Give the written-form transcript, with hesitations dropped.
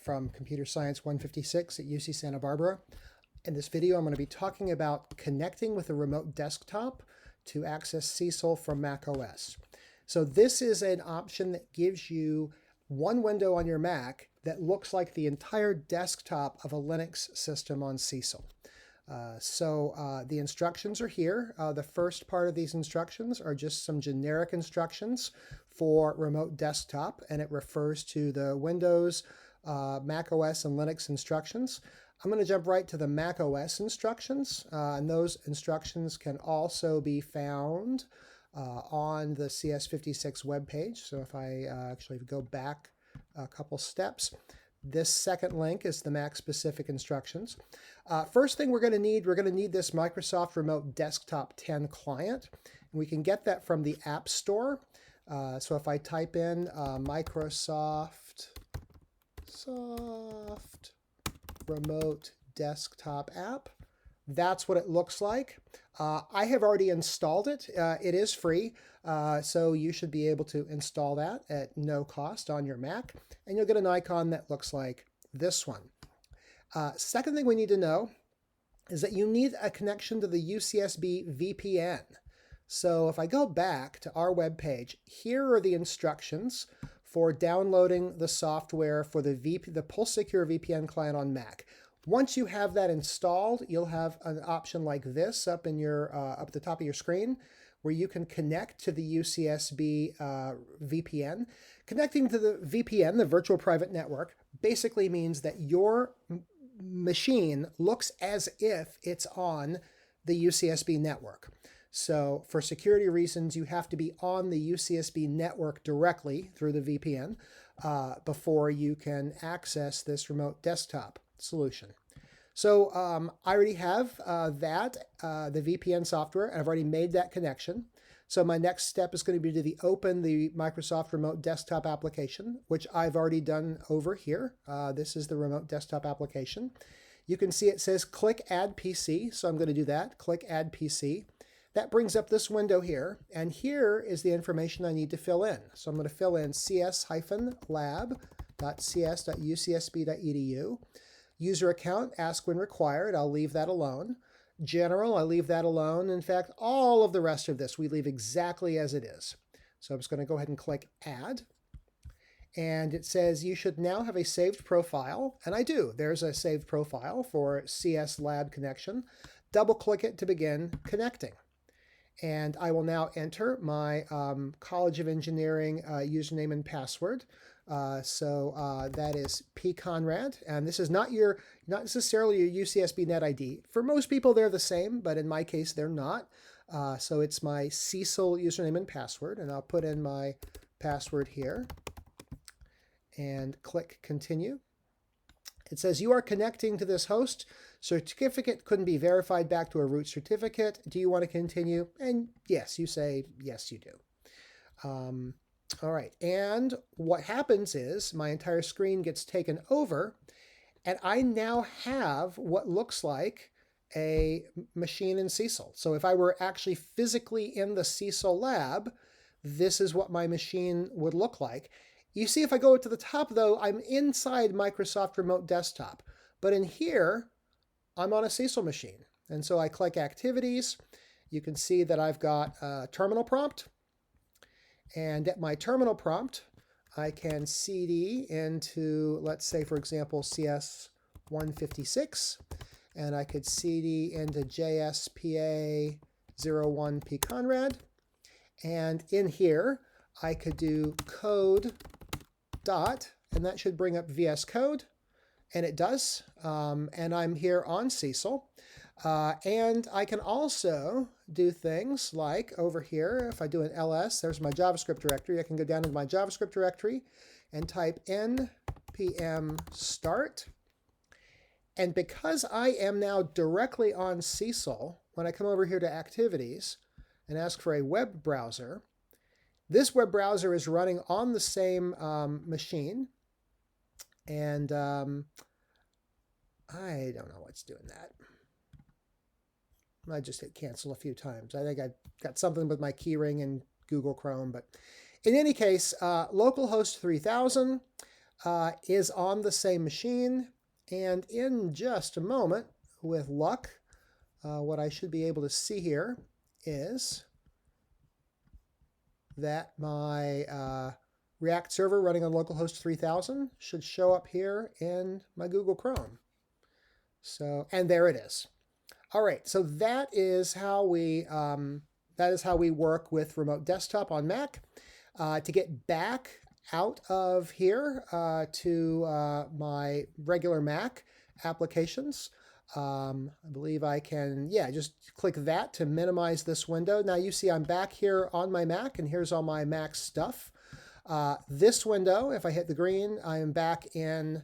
from Computer Science 156 at UC Santa Barbara. In this video, I'm going to be talking about connecting with a remote desktop to access CSIL from macOS. So this is an option that gives you one window on your Mac that looks like the entire desktop of a Linux system on CSIL. The instructions are here. The first part of these instructions are just some generic instructions for remote desktop, and it refers to the Windows, Mac OS, and Linux instructions. I'm going to jump right to the Mac OS instructions, and those instructions can also be found on the CS56 webpage. So if I actually go back a couple steps, this second link is the Mac-specific instructions. First thing we're going to need this Microsoft Remote Desktop 10 client. And we can get that from the App Store. So if I type in Microsoft Remote Desktop app, that's what it looks like. I have already installed it. It is free, so you should be able to install that at no cost on your Mac, and you'll get an icon that looks like this one. Second thing we need to know is that you need a connection to the UCSB VPN. So if I go back to our web page, here are the instructions for downloading the software for the Pulse Secure VPN client on Mac. Once you have that installed, you'll have an option like this up in your up at the top of your screen, where you can connect to the UCSB VPN. Connecting to the VPN, the virtual private network, basically means that your machine looks as if it's on the UCSB network. So for security reasons, you have to be on the UCSB network directly through the VPN before you can access this remote desktop solution. So I already have the VPN software, and I've already made that connection. So my next step is going to be to open the Microsoft Remote Desktop application, which I've already done over here. This is the Remote Desktop application. You can see it says click Add PC, so I'm going to do that. Click Add PC. That brings up this window here, and here is the information I need to fill in. So I'm going to fill in cs-lab.cs.ucsb.edu. User account, ask when required. I'll leave that alone. General, I leave that alone. In fact, all of the rest of this we leave exactly as it is. So I'm just going to go ahead and click Add. And it says you should now have a saved profile. And I do. There's a saved profile for CS Lab connection. Double click it to begin connecting. And I will now enter my College of Engineering username and password. That is pconrad, and this is not necessarily your UCSB net ID. For most people, they're the same, but in my case, they're not. So it's my CSIL username and password, and I'll put in my password here and click Continue. It says you are connecting to this host. Certificate couldn't be verified back to a root certificate. Do you want to continue? And yes, you say yes, you do. All right, and what happens is my entire screen gets taken over, and I now have what looks like a machine in CSIL. So if I were actually physically in the CSIL lab, this is what my machine would look like. You see, if I go to the top, though, I'm inside Microsoft Remote Desktop. But in here, I'm on a CSIL machine. And so I click Activities. You can see that I've got a terminal prompt. And at my terminal prompt, I can cd into, let's say, for example, CS156. And I could cd into JSPA01 pconrad. And in here, I could do code dot, and that should bring up VS Code. And it does. And I'm here on CSIL. And I can also do things like over here, if I do an ls, there's my JavaScript directory. I can go down into my JavaScript directory and type npm start. And because I am now directly on CSIL, when I come over here to activities and ask for a web browser, this web browser is running on the same machine. And I don't know what's doing that. I just hit cancel a few times. I think I got something with my keyring in Google Chrome. But in any case, localhost 3000, is on the same machine. And in just a moment, with luck, what I should be able to see here is that my React server running on localhost 3000 should show up here in my Google Chrome. So, and there it is. All right, so that is how we work with Remote Desktop on Mac. To get back out of here to my regular Mac applications, I believe I can, just click that to minimize this window. Now you see I'm back here on my Mac, and here's all my Mac stuff. This window, if I hit the green, I am back in